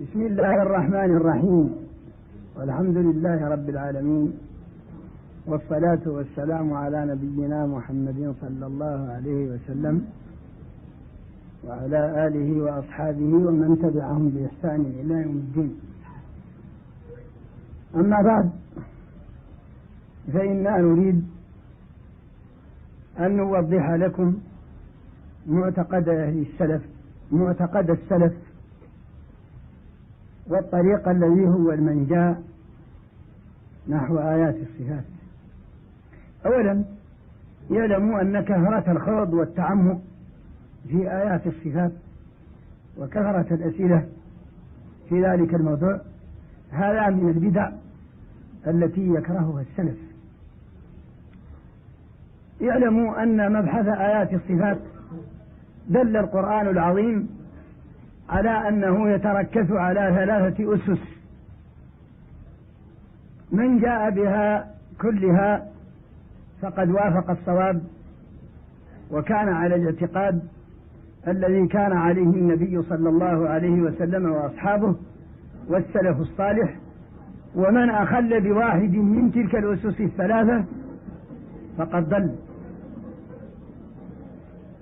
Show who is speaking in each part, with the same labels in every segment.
Speaker 1: بسم الله الرحمن الرحيم، والحمد لله رب العالمين، والصلاة والسلام على نبينا محمد صلى الله عليه وسلم وعلى آله وأصحابه ومن تبعهم بإحسان إلى يوم الدين. أما بعد، فإننا نريد أن نوضح لكم معتقد السلف والطريق الذي هو المنجاة نحو آيات الصفات. أولا، يعلموا أن كثرة الخوض والتعمق في آيات الصفات وكثرة الأسئلة في ذلك الموضوع هذا من البدع التي يكرهها السلف. يعلموا أن مبحث آيات الصفات دل القرآن العظيم على أنه يتركز على 3 أسس، من جاء بها كلها فقد وافق الصواب وكان على الاعتقاد الذي كان عليه النبي صلى الله عليه وسلم وأصحابه والسلف الصالح، ومن أخل بواحد من تلك الأسس ال3 فقد ضل.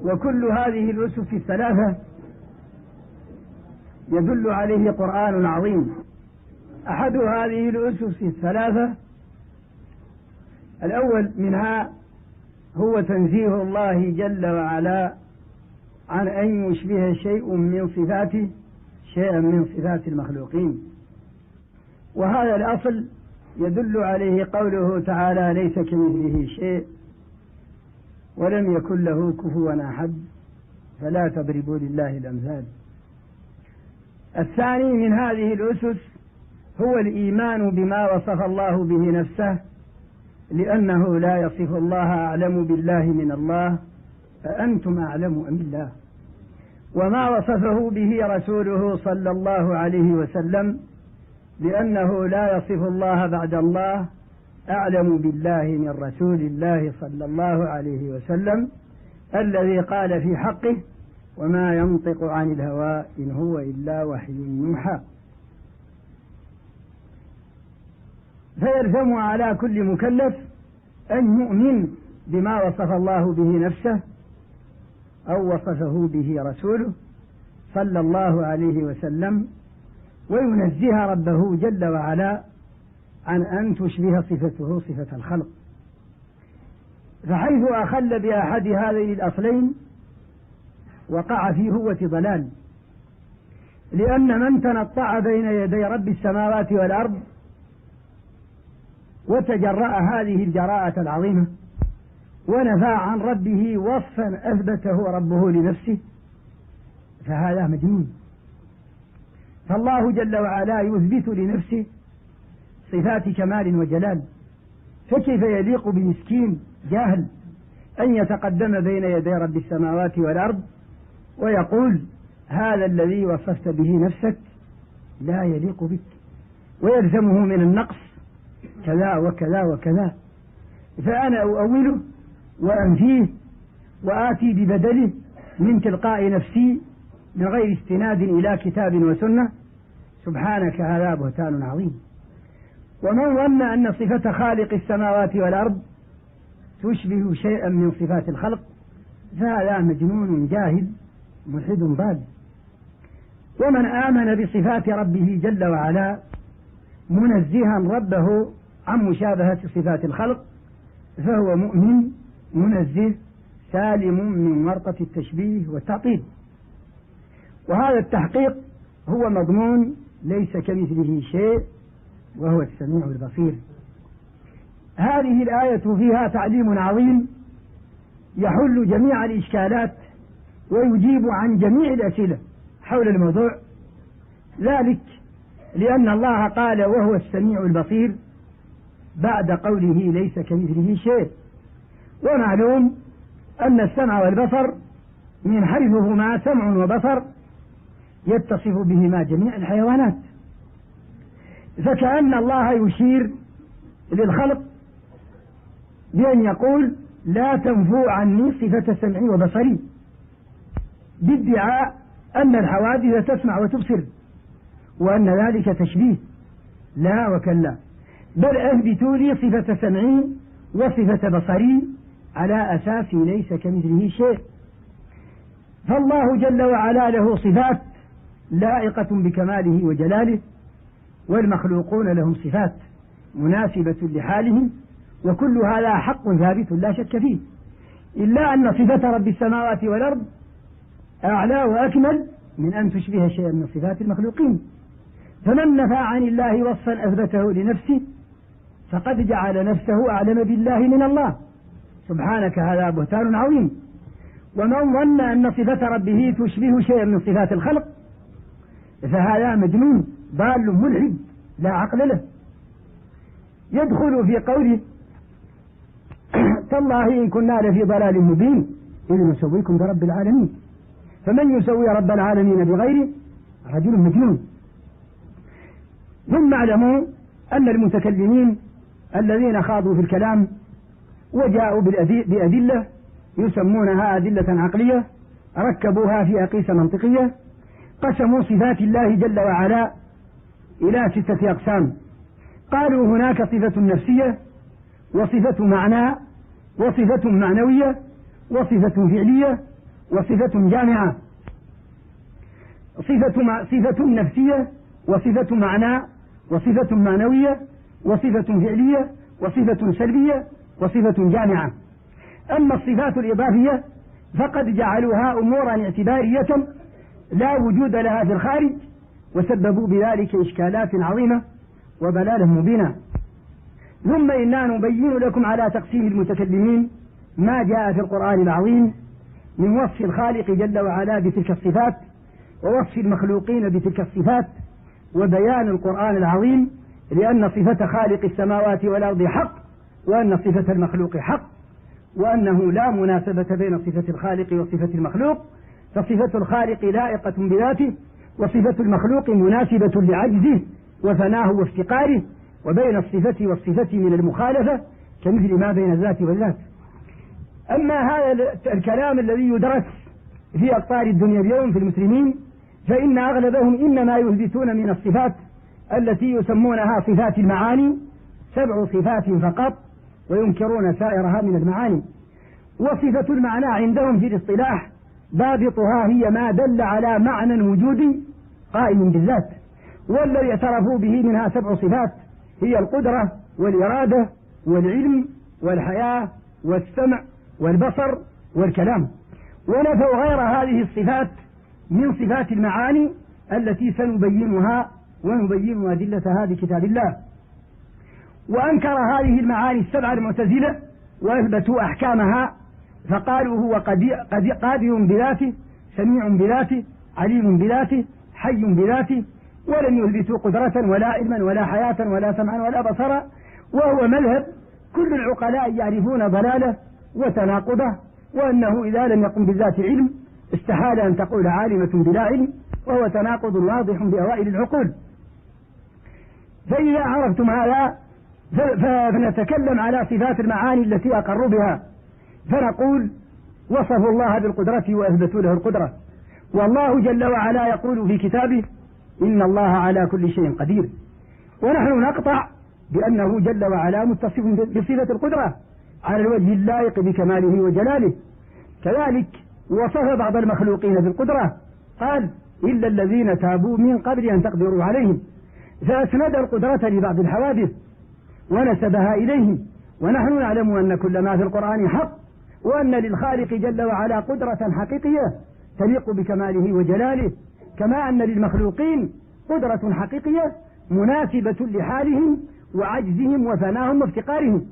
Speaker 1: وكل هذه الأسس ال3 يدل عليه قرآن عظيم. أحد هذه الأسس ال3 الأول منها هو تنزيه الله جل وعلا عن أن يشبه شيئا من صفات المخلوقين، وهذا الأصل يدل عليه قوله تعالى: ليس كمثله شيء ولم يكن له كفوا أحد فلا تضربوا لله الأمثال. الثاني من هذه الأسس هو الإيمان بما وصف الله به نفسه، لأنه لا يصف الله أعلم بالله من الله، فأنتم أعلم أم الله. وما وصفه به رسوله صلى الله عليه وسلم، لأنه لا يصف الله بعد الله أعلم بالله من رسول الله صلى الله عليه وسلم الذي قال في حقه: وما ينطق عن الهوى إن هو إلا وحي يوحى. فيلزم على كل مكلف أن يؤمن بما وصف الله به نفسه أو وصفه به رسوله صلى الله عليه وسلم، وينزه ربه جل وعلا عن أن تشبه صفته صفة الخلق. فحيث أخل بأحد هذين الأصلين وقع في هوة ضلال، لأن من تنطع بين يدي رب السماوات والأرض وتجرأ هذه الجراءة العظيمة ونفى عن ربه وصفا أثبته ربه لنفسه فهذا مجنون. فالله جل وعلا يثبت لنفسه صفات كمال وجلال، فكيف يليق بمسكين جاهل أن يتقدم بين يدي رب السماوات والأرض ويقول: هذا الذي وصفت به نفسك لا يليق بك، ويلزمه من النقص كذا وكذا وكذا، فأنا أؤوله وأنفيه وآتي ببدله من تلقاء نفسي من غير استناد إلى كتاب وسنة. سبحانك، هذا بهتان عظيم. ومن ظن أن صفة خالق السماوات والأرض تشبه شيئا من صفات الخلق فهذا مجنون جاهل ملحد ضال. ومن آمن بصفات ربه جل وعلا منزها ربه عن مشابهة صفات الخلق فهو مؤمن منزه سالم من ورطة التشبيه والتعطيل. وهذا التحقيق هو مضمون ليس كمثله شيء وهو السميع البصير. هذه الآية فيها تعليم عظيم يحل جميع الإشكالات ويجيب عن جميع الأسئلة حول الموضوع، ذلك لأن الله قال: وهو السميع البصير، بعد قوله ليس كمثله شيء. ومعلوم أن السمع والبصر من حيث هما سمع وبصر يتصف بهما جميع الحيوانات، فكأن الله يشير للخلق بأن يقول: لا تنفوا عني صفة سمعي وبصري، بادعاء أن الحوادث تسمع وتبصر، وأن ذلك تشبيه، لا وكلا، بل أثبتوا لي صفة سمعي وصفة بصري على أساس ليس كمثله شيء. فالله جل وعلا له صفات لائقة بكماله وجلاله، والمخلوقون لهم صفات مناسبة لحالهم، وكل هذا حق ثابت لا شك فيه، إلا أن صفة رب السماوات والأرض أعلى وأكمل من أن تشبه شيئا من صفات المخلوقين. فمن نفى عن الله وصفا أثبته لنفسه فقد جعل نفسه أعلم بالله من الله، سبحانك، هذا بهتان عظيم. ومن ظن أن صفة ربه تشبه شيئا من صفات الخلق فهذا مجنون ضال ملحد لا عقل له. يدخل في قوله تالله إن كنا لفي ضلال مبين إذ نسويكم برب العالمين. فمن يسوي رب العالمين بغيره رجل مجنون. ثم اعلموا أن المتكلمين الذين خاضوا في الكلام وجاءوا بأدلة يسمونها أدلة عقلية ركبوها في أقيس منطقية، قسموا صفات الله جل وعلا إلى 6 أقسام. قالوا هناك صفة نفسية، وصفة معنى، وصفة معنوية، وصفة فعلية، وصفة جامعة. صفة نفسية، وصفة معنى، وصفة معنوية، وصفة فعلية، وصفة سلبية، وصفة جامعة. أما الصفات الإضافية فقد جعلوها أمورا اعتبارية لا وجود لها في الخارج، وسببوا بذلك إشكالات عظيمة وضلالا مبينا. ثم إنا نبين لكم على تقسيم المتكلمين ما جاء في القرآن العظيم من وصف الخالق جل وعلا بتلك الصفات، ووصف المخلوقين بتلك الصفات، وبيان القرآن العظيم لأن صفة خالق السماوات والأرض حق، وأن صفة المخلوق حق، وأنه لا مناسبة بين صفة الخالق وصفة المخلوق، فصفة الخالق لائقة بذاته، وصفة المخلوق مناسبة لعجزه وفناه وافتقاره، وبين الصفة والصفة من المخالفة كمثل ما بين الذات والذات. أما هذا الكلام الذي يدرس في أقطار الدنيا اليوم في المسلمين فإن أغلبهم إنما يثبتون من الصفات التي يسمونها صفات المعاني 7 صفات فقط، وينكرون سائرها من المعاني. وصفة المعنى عندهم في الاصطلاح ضابطها هي ما دل على معنى وجودي قائم بالذات، والذي اعترفوا به منها 7 صفات هي القدرة والإرادة والعلم والحياة والسمع والبصر والكلام، ونفوا غير هذه الصفات من صفات المعاني التي سنبينها ونبين أدلتها بكتاب الله. وأنكر هذه المعاني 7 المعتزلة وأثبتوا أحكامها، فقالوا هو قادر بذاته، سميع بذاته، عليم بذاته، حي بذاته، ولم يثبتوا قدرة ولا علما ولا حياة ولا سمعا ولا بصرا، وهو مذهب كل العقلاء يعرفون ضلاله وتناقضه، وأنه إذا لم يقم بالذات علم استحال أن تقول عالمة بلا علم، وهو تناقض واضح بأوائل العقول. فإذا عرفتم هذا فنتكلم على صفات المعاني التي أقروا بها، فنقول وصفوا الله بالقدرة وأثبتوا له القدرة، والله جل وعلا يقول في كتابه إن الله على كل شيء قدير، ونحن نقطع بأنه جل وعلا متصف بصفة القدرة على الوجه اللائق بكماله وجلاله. كذلك وصف بعض المخلوقين بالقدرة، قال إلا الذين تابوا من قبل أن تقدروا عليهم، فأسند القدرة لبعض الحوادث ونسبها إليهم. ونحن نعلم أن كل ما في القرآن حق، وأن للخالق جل وعلا قدرة حقيقية تليق بكماله وجلاله، كما أن للمخلوقين قدرة حقيقية مناسبة لحالهم وعجزهم وفناهم وافتقارهم.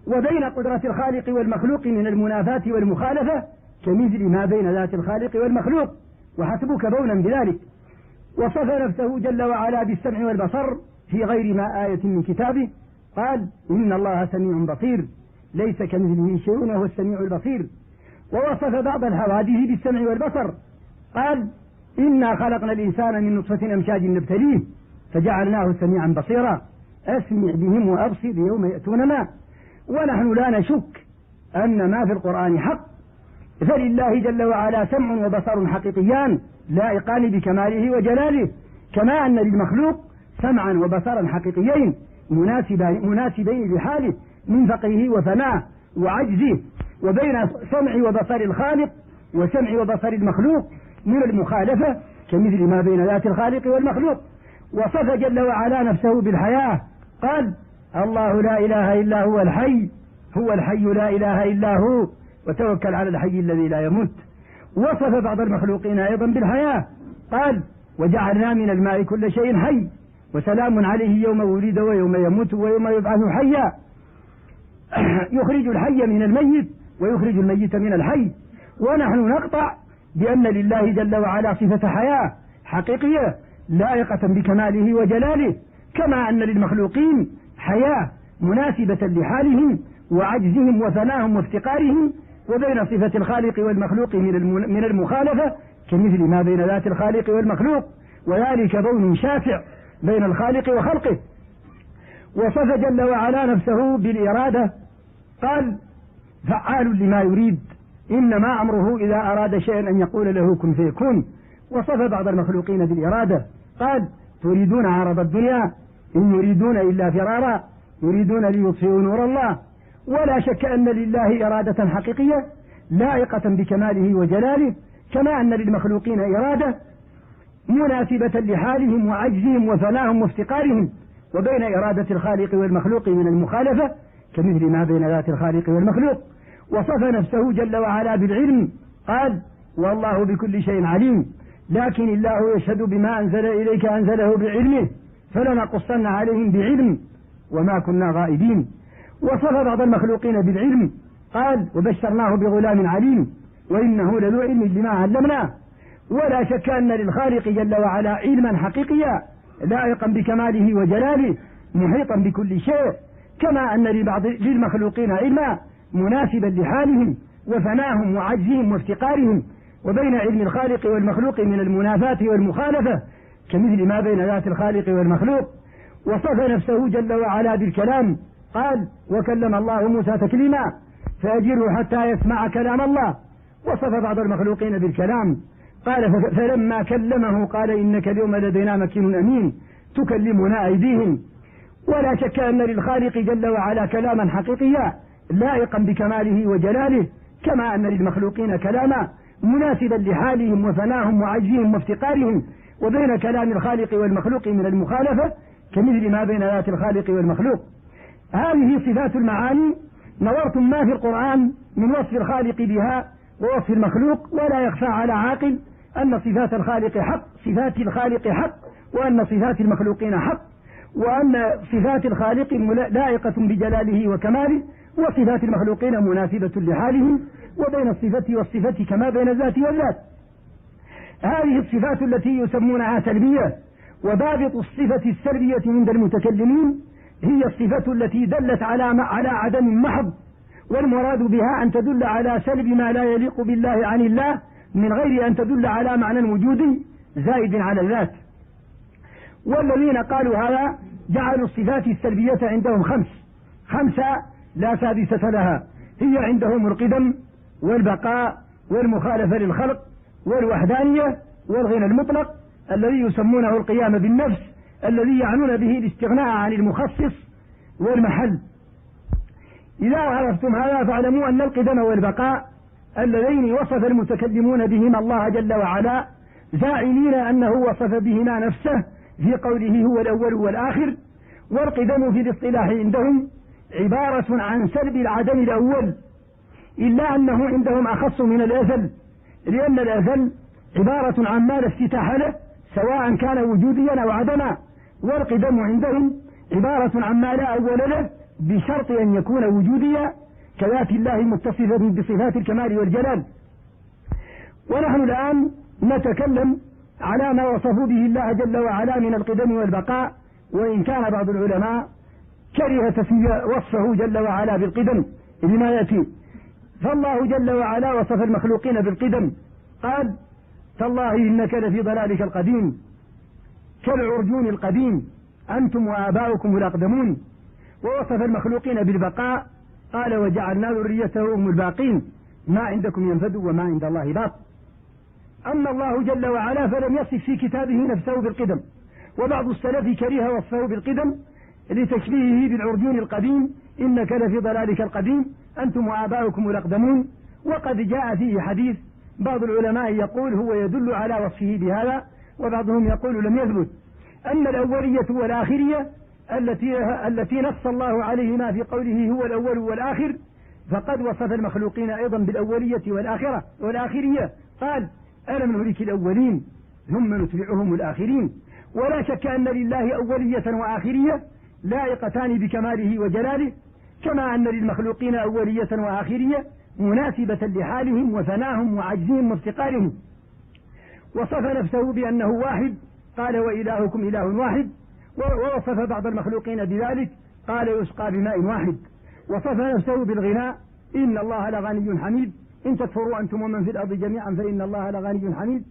Speaker 1: وبين قدرة الخالق والمخلوق من المنافاة والمخالفة كمثل ما بين ذات الخالق والمخلوق، وحسبك بونا بذلك. وصف نفسه جل وعلا بالسمع والبصر في غير ما آية من كتابه، قال إن الله سميع بصير ليس كمثله شيء وهو السميع البصير. ووصف بعض الحوادث بالسمع والبصر، قال إنا خلقنا الإنسان من نطفة أمشاج نبتليه فجعلناه سميعا بصيرا أسمع بهم وأبصر يوم يأتوننا. ونحن لا نشك أن ما في القرآن حق، فلله جل وعلا سمع وبصر حقيقيان لائقان بكماله وجلاله، كما أن للمخلوق سمعا وبصرا حقيقيين مناسبين لحاله من فقره وفناه وعجزه، وبين سمع وبصر الخالق وسمع وبصر المخلوق من المخالفة كمثل ما بين ذات الخالق والمخلوق. وصف جل وعلا نفسه بالحياة، قال: الله لا إله إلا هو الحي، هو الحي لا إله إلا هو، وتوكل على الحي الذي لا يموت. وصف بعض المخلوقين أيضا بالحياة، قال: وجعلنا من الماء كل شيء حي، وسلام عليه يوم ولد ويوم يموت ويوم يبعث حيا. يخرج الحي من الميت ويخرج الميت من الحي. ونحن نقطع بأن لله جل وعلا صفة حياة حقيقية لائقة بكماله وجلاله، كما أن للمخلوقين حياة مناسبة لحالهم وعجزهم وفناهم وافتقارهم، وبين صفة الخالق والمخلوق من المخالفة كمثل ما بين ذات الخالق والمخلوق، وذلك بون شاسع بين الخالق وخلقه. وصف جل وعلا نفسه بالإرادة، قال: فعال لما يريد، إنما أمره إذا أراد شيئا أن يقول له كن فيكون. وصف بعض المخلوقين بالإرادة، قال: تريدون عرض الدنيا إن يريدون إلا فرارا يريدون ليطفئوا نور الله. ولا شك أن لله إرادة حقيقية لائقة بكماله وجلاله، كما أن للمخلوقين إرادة مناسبة لحالهم وعجزهم وفناهم وافتقارهم، وبين إرادة الخالق والمخلوق من المخالفة كمثل ما بين ذات الخالق والمخلوق. وصف نفسه جل وعلا بالعلم، قال: والله بكل شيء عليم، لكن الله يشهد بما أنزل إليك أنزله بعلمه فلنقصن عليهم بعلم وما كنا غائبين. وصف بعض المخلوقين بالعلم، قال: وبشرناه بغلام عليم وإنه لذو علم لما علمناه. ولا شك أن للخالق جل وعلا علما حقيقيا لائقا بكماله وجلاله محيطا بكل شيء، كما أن للمخلوقين علما مناسبا لحالهم وفناهم وعجزهم وافتقارهم، وبين علم الخالق والمخلوق من المنافاة والمخالفة كمثل ما بين ذات الخالق والمخلوق. وصف نفسه جل وعلا بالكلام، قال: وكلم الله موسى تكليما فأجره حتى يسمع كلام الله. وصف بعض المخلوقين بالكلام، قال: فلما كلمه قال: إنك اليوم لدينا مكين أمين تكلمنا أيديهم. ولا شك أن للخالق جل وعلا كلاما حقيقيا لائقا بكماله وجلاله، كما أن للمخلوقين كلاما مناسبا لحالهم وفناهم وعجزهم وافتقارهم، وبين كلام الخالق والمخلوق من المخالفة كمثل ما بين ذات الخالق والمخلوق. هذه صفات المعاني، نظرتم ما في القرآن من وصف الخالق بها ووصف المخلوق، ولا يخفى على عاقل أن صفات الخالق حق، صفات الخالق حق، وأن صفات المخلوقين حق، وأن صفات الخالق لائقة بجلاله وكماله، وصفات المخلوقين مناسبة لحالهم، وبين الصفة والصفة كما بين الذات والذات. هذه الصفات التي يسمونها سلبية، وضابط الصفة السلبية عند المتكلمين هي الصفة التي دلت على عدم محض، والمراد بها أن تدل على سلب ما لا يليق بالله عن الله من غير أن تدل على معنى وجودي زائد على الذات. والذين قالوا هذا جعلوا الصفات السلبية عندهم خمسة لا سادسة لها، هي عندهم القدم والبقاء والمخالفة للخلق والوحدانية والغنى المطلق الذي يسمونه القيام بالنفس، الذي يعنون به الاستغناء عن المخصص والمحل. إذا عرفتم هذا فاعلموا أن القدم والبقاء اللذين وصف المتكلمون بهما الله جل وعلا زاعمين أنه وصف بهما نفسه في قوله هو الأول والآخر. والقدم في الاصطلاح عندهم عبارة عن سلب العدم الأول، إلا أنه عندهم أخص من الأزل، لأن الأزل عبارة عن ما لا افتتاح له سواء كان وجوديا أو عدما، والقدم عندهم عبارة عن ما لا أول له بشرط أن يكون وجوديا كذات الله متصفة بصفات الكمال والجلال. ونحن الآن نتكلم على ما وصفوا به الله جل وعلا من القدم والبقاء، وإن كان بعض العلماء كره تسمية وصفه جل وعلا بالقدم لما يأتي. فالله جل وعلا وصف المخلوقين بالقدم، قال: تالله إنك لفي ضلالك القديم كالعرجون القديم أنتم وآباؤكم الأقدمون. ووصف المخلوقين بالبقاء، قال: وجعلنا ذريته هم الباقين ما عندكم ينفد وما عند الله باق. أما الله جل وعلا فلم يصف في كتابه نفسه بالقدم، وبعض السلف كره وصفه بالقدم لتشبيهه بالعرجون القديم: إنك لفي ضلالك القديم أنتم وآباؤكم الأقدمون. وقد جاء فيه حديث بعض العلماء يقول هو يدل على وصفه بهذا، وبعضهم يقول لم يثبت. أما الأولية والآخرية التي نص الله عليهما في قوله هو الأول والآخر، فقد وصف المخلوقين أيضا بالأولية والآخرية. قال: ألم نهلك الأولين ثم نتبعهم الآخرين. ولا شك أن لله أولية وآخرية لائقتان بكماله وجلاله، كما أن للمخلوقين أولية وآخرية مناسبة لحالهم وفناهم وعجزهم وافتقارهم. وصف نفسه بأنه واحد، قال: وإلهكم إله واحد. ووصف بعض المخلوقين بذلك، قال: يسقى بماء واحد. وصف نفسه بالغناء: إن الله لغني حميد، إن تكفروا أنتم ومن في الأرض جميعا فإن الله لغني حميد.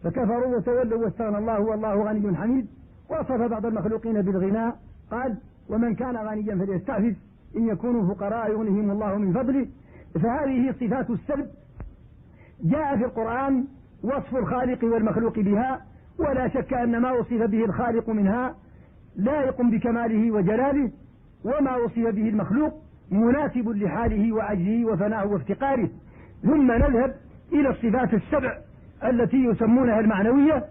Speaker 1: فكفروا وتولوا واستغنى الله والله غني حميد. وصف بعض المخلوقين بالغناء، قال: ومن كان غنيا فليستعفف إن يكونوا فقراء يغنيهم الله من فضله. فهذه صفات السلب جاء في القرآن وصف الخالق والمخلوق بها، ولا شك أن ما وصف به الخالق منها لائق بكماله وجلاله، وما وصف به المخلوق مناسب لحاله وعجزه وفنائه وافتقاره. ثم نذهب إلى الصفات السبع التي يسمونها المعنوية،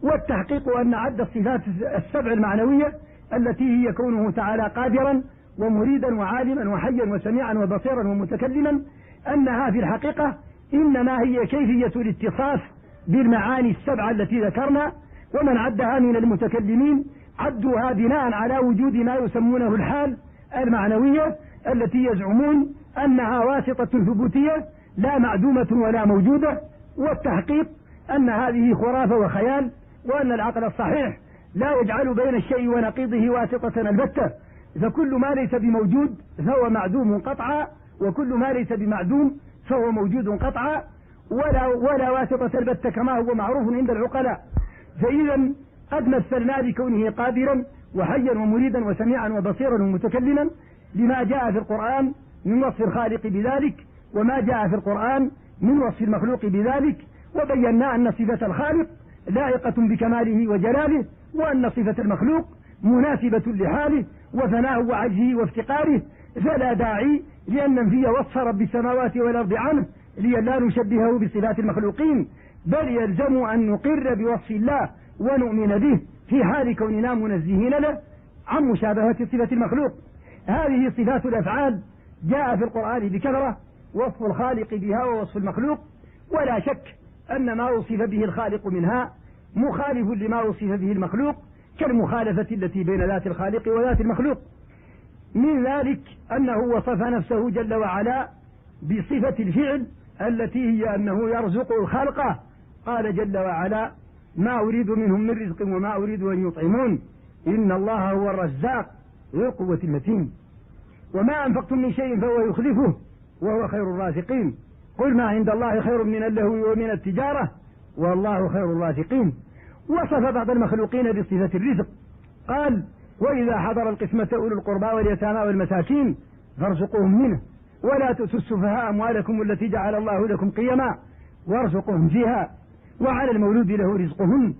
Speaker 1: والتحقيق أن عد الصفات السبع المعنوية التي هي كونه تعالى قادرا ومريدا وعالما وحيا وسميعا وبصيرا ومتكلما، أنها في الحقيقة إنما هي كيفية الاتصاف بالمعاني السبعة التي ذكرنا. ومن عدها من المتكلمين عدوها بناء على وجود ما يسمونه الحال المعنوية، التي يزعمون أنها واسطة ثبوتية لا معدومة ولا موجودة. والتحقيق أن هذه خرافة وخيال، وأن العقل الصحيح لا يجعل بين الشيء ونقيضه واسطة البتة. فكل ما ليس بموجود فهو معدوم قطعا، وكل ما ليس بمعدوم فهو موجود قطعا، ولا واسطة البتة كما هو معروف عند العقلاء. فإذا قد مثلنا بكونه قادرا وحيا ومريدا وسميعا وبصيرا ومتكلما لما جاء في القرآن من وصف الخالق بذلك، وما جاء في القرآن من وصف المخلوق بذلك. وبينا أن صفة الخالق لائقة بكماله وجلاله، وأن صفة المخلوق مناسبة لحاله وفناه وعجزه وافتقاره. فلا داعي لأن ننفي وصف رب السماوات والأرض عنه لئلا نشبهه بصفات المخلوقين، بل يلزم أن نقر بوصف الله ونؤمن به في حال كوننا منزهين له عن مشابهة صفة المخلوق. هذه صفات الأفعال جاء في القرآن بكثرة، وصف الخالق بها ووصف المخلوق. ولا شك أن ما وصف به الخالق منها مخالف لما وصف به المخلوق، كالمخالفة التي بين ذات الخالق وذات المخلوق. من ذلك أنه وصف نفسه جل وعلا بصفة الفعل التي هي أنه يرزق الخلق. قال جل وعلا: ما أريد منهم من رزق وما أريد أن يطعمون إن الله هو الرزاق ذو القوة المتين. وما أنفقتم من شيء فهو يخلفه وهو خير الرازقين. قل ما عند الله خير من اللهو ومن التجارة والله خير الرازقين. وصف بعض المخلوقين بصفة الرزق، قال: وإذا حضر القسمة أولو القربى واليتامى والمساكين فارزقوهم منه ولا تؤتوا السفهاء أموالكم التي جعل الله لكم قيما وارزقوهم فيها وعلى المولود له رزقهن.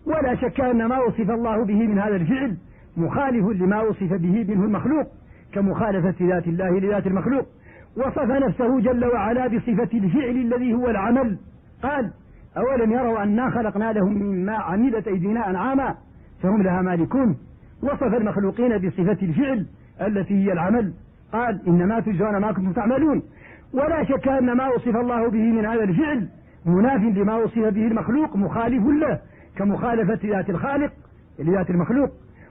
Speaker 1: ولا شك أن ما وصف الله به من هذا الفعل مخالف لما وصف به منه المخلوق، كمخالفة ذات الله لذات المخلوق. وصف نفسه جل وعلا بصفة الفعل الذي هو العمل، قال: أولم يروا أنا خلقنا لهم مما عملت أيدينا أنعاما فهم لها مالكون. وصف المخلوقين بصفة الفعل التي هي العمل، قال: إنما تجزون ما كنتم تعملون. ولا شك أن ما وصف الله به من هذا الفعل مناف لما وصف به المخلوق، مخالف له، كمخالفة ذات الخالق لذات المخلوق.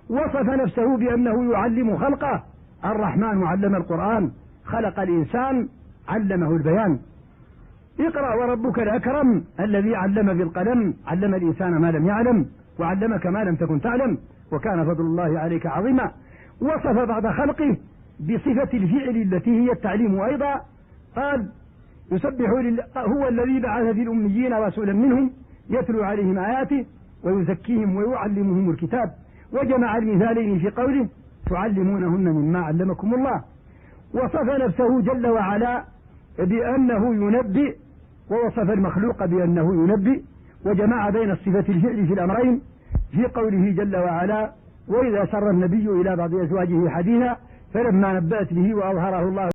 Speaker 1: وصف نفسه بأنه يعلم خلقه: الرحمن علم القرآن خلق الإنسان علمه البيان. اقرأ وربك الأكرم الذي علم بالقلم علم الإنسان ما لم يعلم وعلمك ما لم تكن تعلم وكان فضل الله عليك عظيما. وصف بعض خلقه بصفة الفعل التي هي التعليم أيضا، قال: هو الذي بعث في الأميين رسولا منهم يتلو عليهم آياته ويزكيهم ويعلمهم الكتاب. وجمع المثالين في قوله: تعلمونهن مما علمكم الله. وصف نفسه جل وعلا بأنه ينبئ، ووصف المخلوق بأنه ينبئ، وجمع بين الصفة الفعل في الأمرين في قوله جل وعلا: وإذا سر النبي إلى بعض أزواجه حديثا فلما نبأت به وأظهره الله